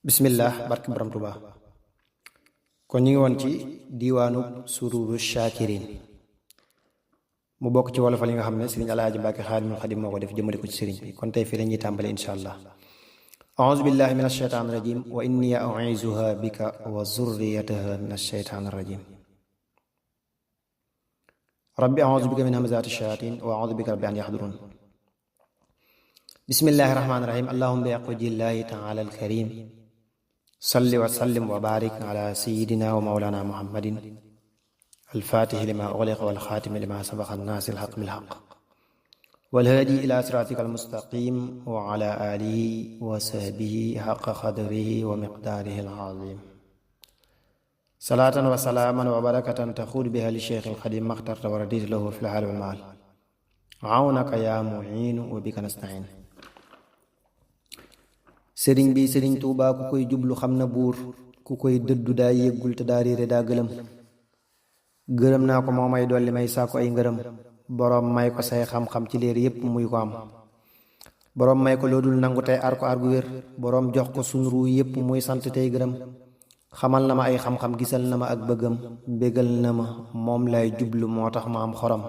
bismillah barke borom Tuuba kon ñu ngi woon ci diiwaanu sururu shakirin mu bokk ci wolofal yi nga xam ne sëriñ Alaaji Mbàkke Xaadimul Xaadim moo ko def jëmale ko ci sëriñ bi kon tey fii la ñuy tàmbale insha allah a'uuzu billahi min ashaytaan rajim wa inni u'iizuha bika wa zurriyataha min ashaytaan rajim rabbi a'uuzu bika min hamazaati shayaatiin wa a'uuzu bika rabbi an yaxduruun bismillahi rahmaani rahim allahumma bi aqdillahi taala alkarim salli wa sallim wa barik ala sayyidina wa mawlana muhammadin alfaatihi lima ughliqa wal xaatimi lima sabaqa naasiril haqqi bil haqq wal haadi ila siraatika almustaqim wa ala alihi wa sahbihi haqqa qadrihi wa miqdaarihi al-aziim salaatan wa salaaman wa barakatan taxuudu biha li cheikh alxadim maxtarta wa raditu lahu fil haali wal maal awnaka yaa mu'iinu wa bika nasta'iin sëriñ bi sëriñ Tuubaa ku koy jublu xam na buur ku koy dëddu daa yëggul te daa réere daa gërëm naa ko moo may dolli may sàkku ay ngërëm boroom may ko say xam-xam ci leer yépp muy ko am boroom may ko loodul nangu tey ar ko ar gu wér boroom jox ko sun ruu yépp muy sant tey gërëm xamal na ma ay xam-xam gisal na ma ak bëggam bégal na ma moom lay jublu moo tax ma am xorom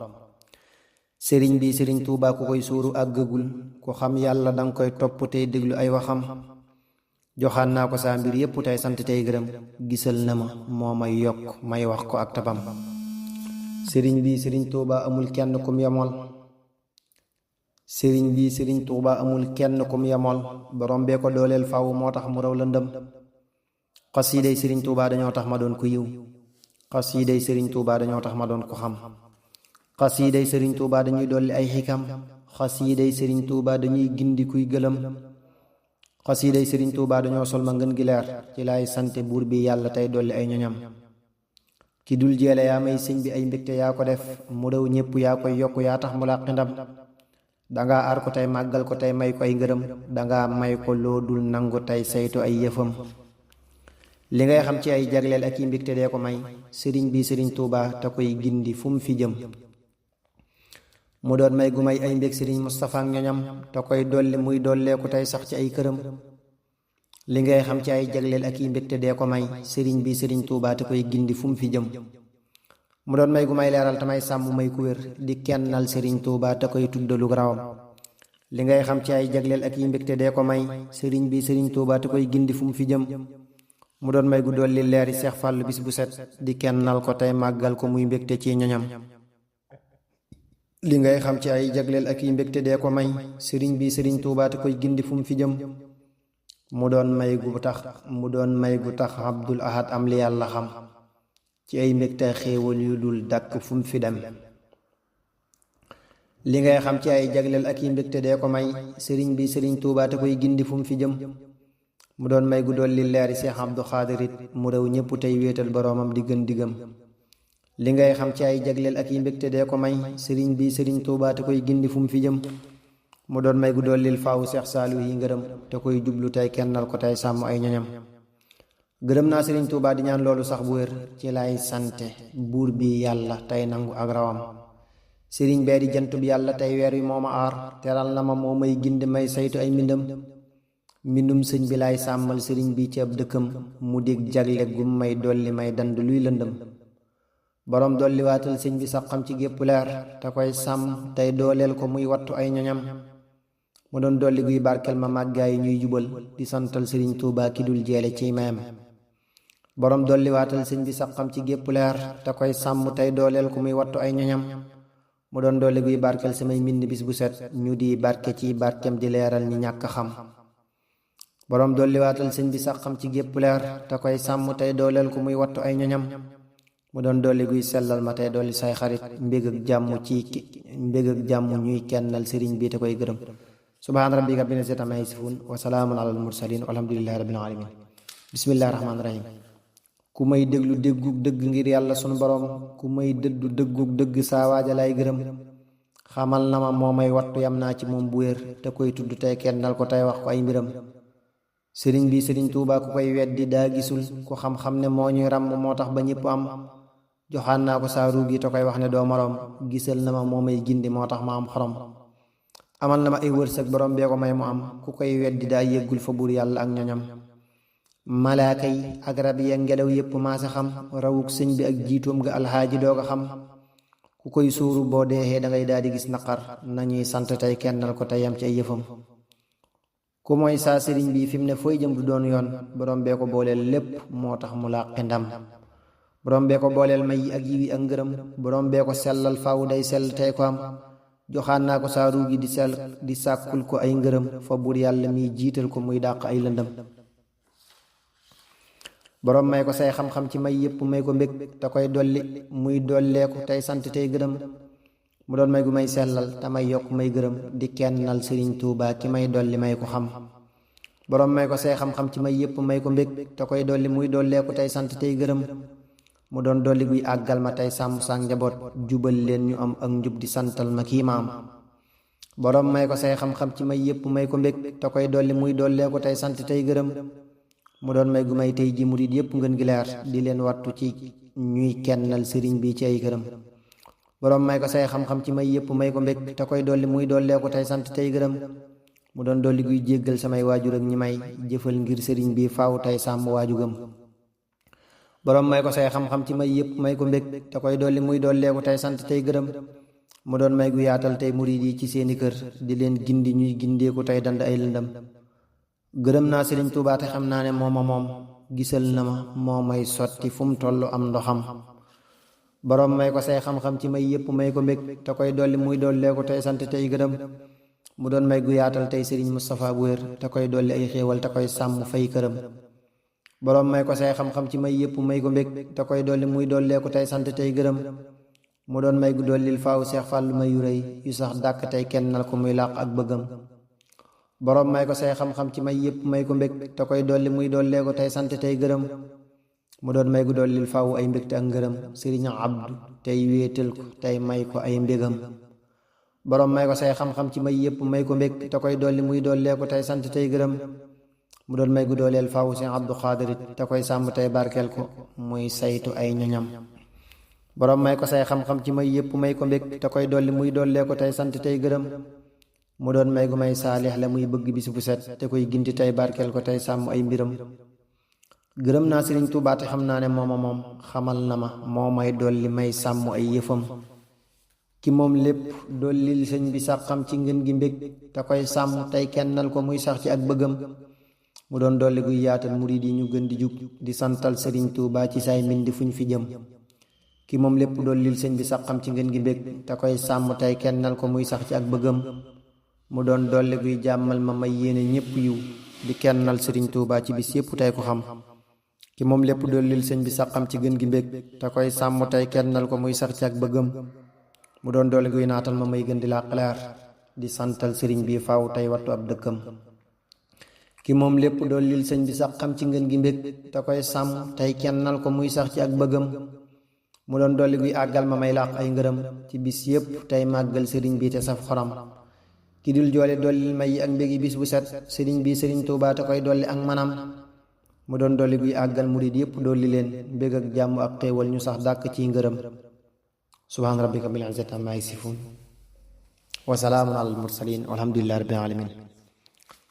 sëriñ bi sëriñ Tuubaa ku koy sóoru àggagul ku xam yàlla danga koy topp tey déglu ay waxam joxaan naa ko saa mbir yépp tey sant tey gërëm gisal na ma moo may yokk may wax ko ak tabam sëriñ bi sëriñ Tuubaa amul kenn kum yemool sëriñ bi sëriñ Tuubaa amul kenn kum yemool borom bee ko dooleel faw moo tax mu raw lëndëm xasiiday sëriñ Tuubaa dañoo tax ma doon ku yiw xasiiday sëriñ Tuubaa dañoo tax ma doon ku xam xasiiday sëriñ Tuubaa dañuy dolli ay xikam xasiiday sëriñ Tuubaa dañuy gindi kuy gëlëm xasiiday sëriñ Tuubaa dañoo sol ma ngën gi leer ci laay sante buur bi yàlla tey dolli ay ñoñam ki dul jeele yaa may sëñ bi ay mbégte yaa ko def mu daw ñépp yaa koy yokk yaa tax mu làqi ndam danga aar ko tey màggal ko tey may ko ay ngërëm danga may ko loo dul nangu tey saytu ay yëfam li ngay xam ci ay jagleel ak i mbégte dee ko may sëriñ bi sëriñ Tuubaa te koy gindi fu mu fi jëm mu doon may gu may ay mbég sëriñ Mustapha ak ñoñam te koy dolli muy dolleeku tey sax ci ay këram li ngay xam ci ay jagleel ak i mbégte dee ko may sëriñ bi sëriñ Tuubaa te koy gindi fu mu fi jëm mu doon may gu may leeral te may sàmm may ku wér di kennal sëriñ Tuubaa te koy tuddalu rawam li ngay xam ci ay jagleel ak i mbégte dee ko may sëriñ bi sëriñ Tuubaa te koy gindi fu mu fi jëm mu doon may gu dolli leeri Seex Fàllu bis bu set di kennal ko tey màggal ko muy mbégte ci ñoñam li ngay xam ci ay jagleel ak i mbégte dee ko may sëriñ bi sëriñ Tuubaa te koy gindi fu mu fi jëm mu doon may gu tax Abdul Ahad am li yàlla xam ci ay mbégte xéewal yu dul dàkk fu mu fi dem li ngay xam ci ay jagleel ak i mbégte dee ko may sëriñ bi sëriñ Tuubaa te koy gindi fu mu fi jëm mu doon may gu dolli leeri Seex Abdu Xaadir it mu rew ñépp tey wéetal boroomam di gën digam li ngay xam ci ay jagleel ak i mbégte dee ko may sëriñ bi sëriñ Tuubaa te koy gindi fu mu fi jëm mu doon may gu dollil faawu Seex Saaliw yi ngërëm te koy jublu tey kennal ko tey sàmm ay ñoñam gërëm naa sëriñ Tuubaa di ñaan loolu sax bu wér ci lay sante buur bi yàlla tey nangu ak rawam sëriñ bee di jant bi yàlla tey weer wi moo ma aar teral na ma moo may gindi may saytu ay mbindum sëñ bi lay sàmmal sëriñ bi ci ab dëkkam mu dig jagle gum may dolli may dand luy lëndëm boroom dolli waatal sëñ bi sax xam ci gépp leer te koy sàmm tey dooleel ko muy wattu ay ñoñam mu doon dolli guy barkel ma màggaa yi ñuy jubal di santal sëriñ Tuubaa ki dul jeele ciy mayam boroom dolli waatal sëñ bi sax xam ci gépp leer te koy sàmm tey dooleel ko muy wattu ay ñoñam mu doon dolli guy barkel samay mbind bis bu set ñu di barke ci barkem di leeral ñi ñàkk xam boroom dolli waatal sëñ bi sax xam ci gépp leer te koy sàmm tey dooleel ko muy wattu ay ñoñam mu doon dolli guy sellal ma tey dolli say xarit mbég ak jàmm ñuy kennal sëriñ bi te koy gërëm subhaana rabbika rabbil izzati ammaa yasifuun wa salaamun alal mursaliin walhamdulillahi rabbil aalamiin bismillahi rahmaani rahiim ku may déglu déggug dëgg ngir yàlla sunu boroom ku may dëddu dëggug dëgg saa waaja lay gërëm xamal na ma moo may wattu yam naa ci moom bu wér te koy tudd tey kennal ko tey wax ko ay mbiram sëriñ bi sëriñ Tuubaa ku koy weddi daa gisul ku xam-xam ne moo ñuy ràmm moo tax ba ñépp am joxaan naa ko saa ruug yi te koy wax ne doo moroom gisal na ma moo may gindi moo tax ma am xorom amal na ma ay wërsëg borom bee ko may mu am ku koy weddi daa yëggul fa buur yàlla ak ñoñam malaaka yi ak rab yi ak ngelaw yépp maasa xam rawuk sëñ bi ak jiitoom ga alxaaji doog a xam ku koy suuru boo deexee dangay daldi gis naqar nañuy sant tey kennal ko tey yam ci ay yëfam ku mooy saa sëriñ bi fi mu ne fooy jëm du doon yoon borom bee ko booleel lépp moo tax mu làqi ndam borom bee ko booleel may ak yiwi ak ngërëm borom bee ko sellal faw day sell tey ko am joxaan naa ko saa ruu gi di sàkkul ko ay ngërëm fa buur yàlla miy jiital ko muy dàq ay lëndëm borom may ko say xam-xam ci may yépp may ko mbég te koy dolli muy dolleeku tey sant tey gërëm mu doon may gu may sellal te may yokk may gërëm di kennal sëriñ Tuubaa ki may dolli may ko xam borom may ko say xam-xam ci may yépp may ko mbég te koy dolli muy dolleeku tey sant tey gërëm mu doon dolli guy àggal ma tey sàmm sa njaboot jubal leen ñu am ak njub di santal ma kii maam borom may ko say xam-xam ci may yépp may ko mbég te koy dolli muy dolleeku tey sant tey gërëm mu doon may gu may tey ji murit yépp ngeen gi leer di leen wattu ci ñuy kennal sëriñ bi ci ay këram borom may ko say xam-xam ci may yépp may ko mbég te koy dolli muy dolleeku tey sant tey gërëm mu doon dolli guy jéggal samay waajur ak ñi may jëfal ngir sëriñ bi faaw tey sàmm waajugam borom may ko say xam-xam ci may yépp may ko mbég te koy dolli muy dolleeku tey sant tey gërëm mu doon may gu yaatal tey murit yi ci seeni kër di leen gindi ñuy gindeeku tey dand ay lëndam gërëm naa sëriñ Tuubaa te xam naa ne moom gisal na ma moo may sotti fu mu toll am ndoxam borom may ko say xam-xam ci may yépp may ko mbég te koy dolli muy dolleeku tey sant tey gërëm mu doon may gu yaatal tey sëriñ Moustapha bu wér te koy dolli ay xéewal te koy sàmm fay këram borom may ko say xam-xam ci may yépp may ko mbég te koy dolli muy dolleeku tey sant tey gërëm mu doon may gu dollil faaw Seex Fàllu may yu rëy yu sax dàkk tey kennal ko muy làq ak bëggam borom may ko say xam-xam ci may yépp may ko mbég te koy dolli muy dolleeku tey sant tey gërëm mu doon may gu dollil faaw ay mbégte ak ngërëm sëriñ Abdu tey wéetal ko tey may ko ay mbégam borom may ko say xam-xam ci may yépp may ko mbég te koy dolli muy dolleeku tey sant tey gërëm mu doon may gu dooleel faaw Sëriñ Abdu Xaadirit te koy sàmm tey barkeel ko muy saytu ay ñoñam borom may ko say xam-xam ci may yépp may ko mbég te koy dolli muy dolleeku tey sant tey gërëm mu doon may gu may saalix la muy bëgg bis bu set te koy gindi tey barkeel ko tey sàmm ay mbiram gërëm naa sëriñ Tuubaa te xam naa ne moom xamal na ma moo may dolli may sàmm ay yëfam ki moom lépp dollil sëñ bi sax xam ci ngën gi mbég te koy sàmm tey kennal ko muy sax ci ak bëggam mu doon dolli guy yaatal murid yi ñu gën di jub di santal sëriñ Tuubaa ci say mbindi fuñ fi jëm ki moom lépp dollil sëñ bi sax xam ci ngën gi mbég te koy sàmm tey kennal ko muy sax ci ak bëggam mu doon dolli guy jàmmal ma may yéene ñépp yiw di kennal sëriñ Tuubaa ci bis yépp tey ko xam ki moom lépp dollil sëñ bi sax xam ci gën gi mbég te koy sàmm tey kennal ko muy sax ci ak bëggam mu doon dolli guy naatal ma may gën di làq leer di santal sëriñ bi faaw tey wattu ab dëkkam ki moom lépp dollil sëñ bi sax xam ci ngën gi mbég te koy sàmm tey kennal ko muy sax ci ak bëggam mu doon dolli guy àggal ma may làq ay ngërëm ci bis yépp tey màggal sëriñ bi te saf xoram ki dul joole dollil may ak mbégi bis bu set sëriñ bi sëriñ Tuubaa te koy dolli ak manam mu doon dolli guy àggal murid yépp dolli leen mbég ak jàmm ak xéewal ñu sax dàkk ciy ngërëm subhaana rabbika bil izzati ammaa yasifuun wa salaamun alal mursaliin walhamdulillahi rabbil aalamiin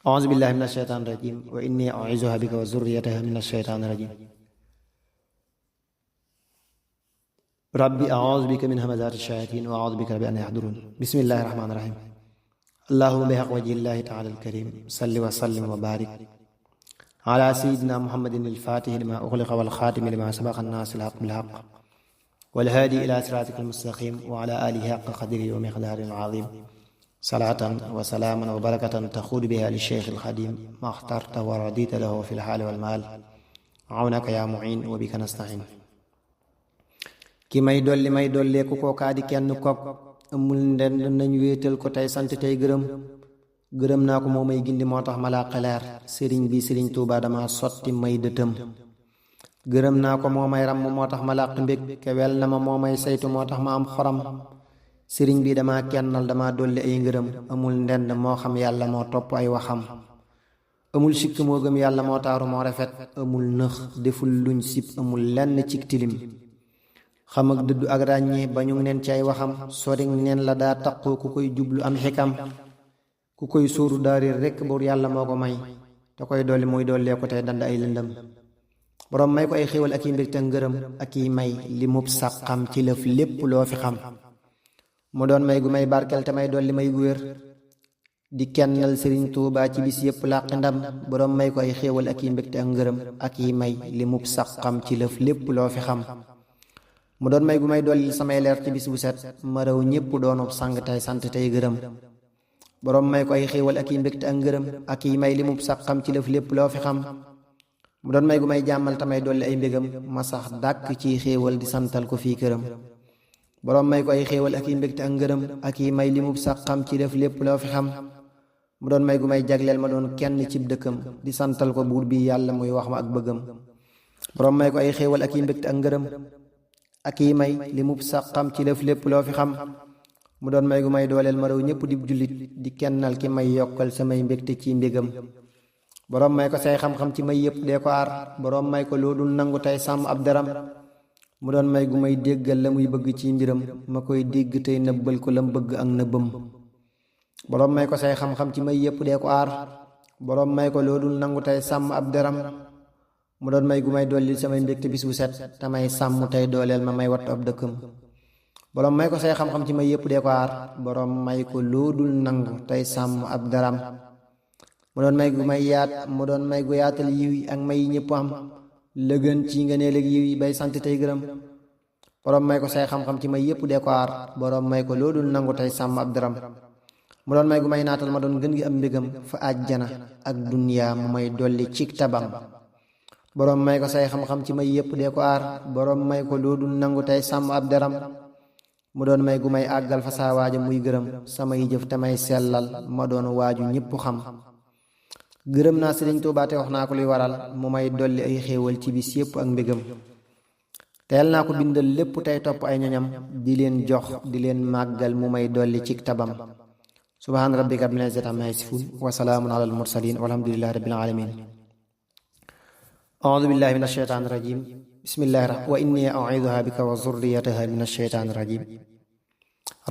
a'uuzu billahi mina shaytaani rajiim wa innii u'iizuhaa bika wa zurriyyatahaa mina shaytaani rajiim rabbi a'uuzu bika min hamazaati shayaatiin wa a'uuzu bika rabbi an yahduruun bismillaahi rahmaani rahiim allahumma bi haqqi wajhillaahi ta'aalaa al-kariim salli wa sallim wa baarik ala sayyidina muhammadin al-faatihi limaa ughliqa wal xaatimi limaa sabaqa naasiril haqqi bil haqq wal haadi ilaa siraatikal mustaqiim wa ala aalihi haqqa qadrihi wa miqdaarihil aziim salaatan wa salaaman wa barakatan taxuudu bihaa li sheykhil xadiim ma axtarta wa radiita lahu fil haali wal maal awnaka yaa mu'iin wa bika nasta'iin ki may dolleeku kookaa di kenn kok amul ndend nañ wéetal ko tey sant tey gërëm naa ko moo may gindi moo tax ma laa xeleer sëriñ bi sëriñ Tuubaa dama sotti may dëtëm gërëm naa ko moo may ràmm moo tax ma làq mbég kewel na ma moo may saytu moo tax ma am xoram sëriñ bi dama kennal dama dolli ay ngërëm amul ndend moo xam yàlla moo topp ay waxam amul sikk moo gëm yàlla moo taaru moo rafet amul nëx deful luñ sib amul lenn cig tilim xam ak dëddu ak ràññee ba ñu neen ci ay waxam sori neen la daa taqoo ku koy jublu am xikam ku koy sóoru daarir rekk buur yàlla moo ko may te koy dolli muy dollee ko tey dand ay lëndëm boroom may ko ay xéewal ak i mbég te ngërëm ak i may li mub sàqam ci lëf lépp loo fi xam mu doon may gu may barkel te may dolli may gu wér di kennal sëriñ Tuubaa ci bis yépp làqi ndam boroom may ko ay xéewal ak i mbég te ak ngërëm ak i may li mub sàqam ci lëf lépp loo fi xam mu doon may gu may dolli samay leer ci bis bu set ma raw ñépp doonub sang tey sant tey gërëm boroom may ko ay xéewal ak i mbég te ak ngërëm ak i may li mub sàqam ci lëf lépp loo fi xam mu doon may gu may jàmmal tamay dolli ay mbégam ma sax dàkk ci xéewal di santal ko fii këram boroom may ko ay xéewal ak i mbégte ak ngërëm ak i may li mu sàqam ci def lépp loo fi xam mu doon may gu may jagleel ma doon kenn cib dëkkam di santal ko buur bi yàlla muy wax ma ak bëggam boroom may ko ay xéewal ak i mbégte ak ngërëm ak i may li mu sàqam ci def lépp loo fi xam mu doon may gu may dooleel ma raw ñépp di jullit di kennal ki may yokkal samay mbégte ci mbégam boroom may ko say xam-xam ci may yépp dee ko aar boroom may ko loo dul nangu tey sàmm ab daram mu doon may gu may déggal la muy bëgg ci mbiram ma koy dégg tey nëbbal ko lam bëgg ak nëbbam boroom may ko say xam-xam ci may yépp dee ko aar boroom may ko loo dul nangu tey sàmm ab daram mu doon may gu may dollil samay mbégte bis bu set te may sàmm tey dooleel ma may wattu ab dëkkam boroom may ko say xam-xam ci may yépp dee ko aar boroom may ko loo dul nangu tey sàmm ab daram mu doon may gu may mu doon may gu yaatal yiw yi ak may yi ñëpp am lëgën ci nga nee léegi yiw yi bay sant tey gërëm boroom may ko say xam-xam ci may yépp dee ko aar boroom may ko loo dul nangu tey sàmm ab daram mu doon may gu may naatal ma doon gën gi am mbégam fa àjjana ak duniyaa mu may dolli cig tabam boroom may ko say xam-xam ci may yépp dee ko aar boroom may ko loo dul nangu tey sàmm ab daram mu doon may gu may àggal fa saa waaja muy gërëm samay jëf te may sellal ma doon waaju ñépp xam gërëm naa Sëriñ Tuubaa te wax naa ko luy waral mu may dolli ay xéewal ci bis yépp ak mbégam teel naa ko bindal lépp tey topp ay ñoñam di leen jox di leen màggal mu may dolli cig tabam subhaana rabbika rabbil izzati ammaa yasifuun wa salaamun alal mursaliin walhamdulillahi rabbil aalamiin a'uuzu billahi minash shaytaanir rajiim bismillahir rahmaanir rahiim wa innii u'iiduhaa bika wa zurriyyatahaa minash shaytaanir rajiim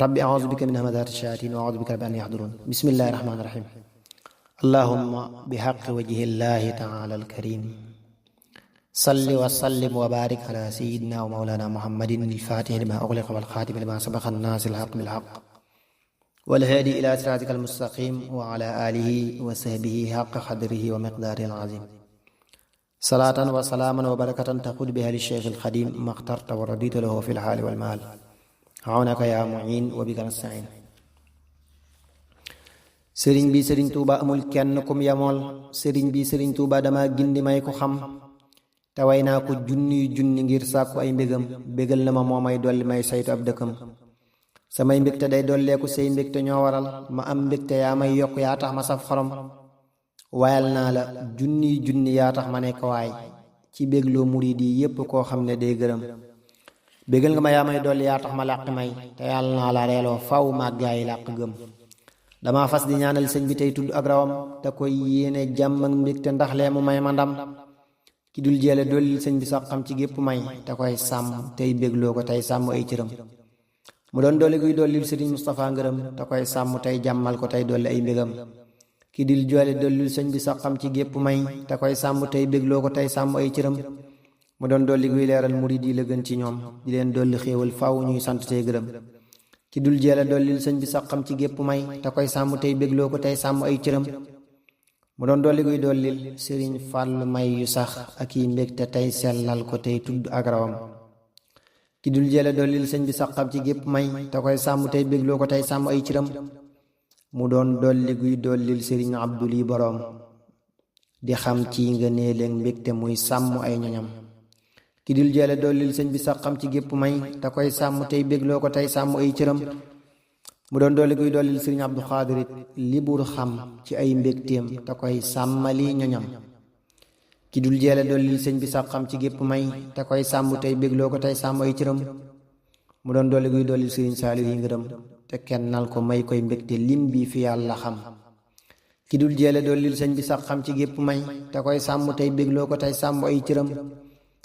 rabbi a'uuzu bika min hamazaati shayaatiin wa a'uuzu bika rabbi an yahduruun bismillahir rahmaanir rahiim allahumma bihaqqi wajhillaahi ta'aala al-kariim salli wa sallim wa baarik alaa sayyidinaa wa mawlaanaa muhammadin al-faatihi limaa ughliqa wal xaatimi limaa sabaqa naasiril haqqi bil haqq wal haadii ilaa siraatikal mustaqiim wa alaa aalihi wa sahbihi haqqa qadrihi wa miqdaarihil aziim salaatan wa salaaman wa barakatan taqud bihaa li shaykhil xadiim maxtarta wa radiita lahu fil haali wal maal awnaka yaa mu'iin wa bika nasta'iin sëriñ bi sëriñ Tuuba amul kenn kum yamool sëriñ bi sëriñ Tuuba dama gindi may ko xam te way naa ko junni junni ngir sàkku ay mbégam bégal na ma moo may dolli may saytu ab dëkkam samay mbégte day dolleeku say mbégte ñoo waral ma am mbégte yaa may yokk yaa tax ma saf xorom wayal naa la junni junni yaa tax ma nekk waay ci bégloo murid yi yépp koo xam ne day gërëm bégal nga ma yaa may dolli yaa tax ma làq may te yàlla naa la reeloo faw màggaay làq gëm dama fas di ñaanal sëñ bi tey tudd ak rawam te koy yéene jàmm ak mbégte ndax lee mu may ma ndam ki dul jeele dollil sëñ bi sax xam ci gépp may te koy sàmm tey bégloo ko tey sàmm ay cëram mu doon dolli guy dollil sëriñ Mustapha ngërëm te koy sàmm tey jàmmal ko tey dolli ay mbégam ki dul jeele dollil sëñ bi sax xam ci gépp may te koy sàmm tey bégloo ko tey sàmm ay cëram mu doon dolli guy leeral murid yi la gën ci ñoom di leen dolli xéewal faaw ñuy sant tey gërëm ki dul jeele dollil sëñ bi sax xam ci gépp may te koy sàmm tey bégloo ko tey sàmm ay cëram mu doon dolli guy dollil sëriñ Fàllu may yu sax ak yi mbégte tey sellal ko tey tudd ak rawam ki dul jeele dollil sëñ bi sax xam ci gépp may te koy sàmm tey bégloo ko tey sàmm ay cëram mu doon dolli guy dollil sëriñ Abdul yi boroom di xam ci nga nee leen mbégte muy sàmm ay ñoñam ki dul jeele dollil sëñ bi sax xam ci gépp may te koy sàmm tey bégloo ko tey sàmm ay cëram mu doon dolli guy dollil sëriñ Abdu Xaadirit li bur xam ci ay mbégteem te koy sàmmali ñoñam ki dul jeele dollil sëñ bi sax xam ci gépp may te koy sàmm tey bégloo ko tey sàmm ay cëram mu doon dolli guy dollil sëriñ Saaliw yi ngërëm te kennal ko may koy mbégte lim bi fi yàlla xam ki dul jeele dollil sëñ bi sax xam ci gépp may te koy sàmm tey bégloo ko tey sàmm ay cëram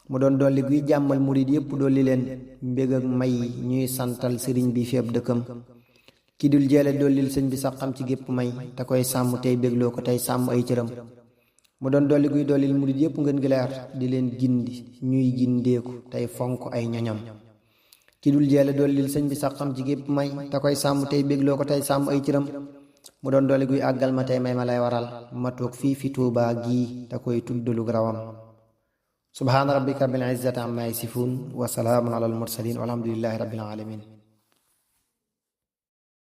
mu doon dolli guy jàmmal murid yépp dolli leen mbég ak may ñuy santal sëriñ bi fi ab dëkkam ki dul jeele dollil sëñ bi sax xam ci gépp may te koy sàmm tey bégloo ko tey sàmm ay cëram mu doon dolli guy dollil murit yépp ngeen gi leer di leen gindi ñuy gindeeku tey fonk ay ñoñam ki dul jeele dollil sëñ bi saxam ci gépp may te koy sàmm tey bégloo ko tey sàmm ay cëram mu doon dolli guy àggal ma tey may ma lay waral ma toog fii fi Tuubaa gii te koy tuddalu rawam subhaana rabbika rabbil izzati amma yasifuun wa salaamun alal mursaliin walhamdulillahi rabbil aalamiin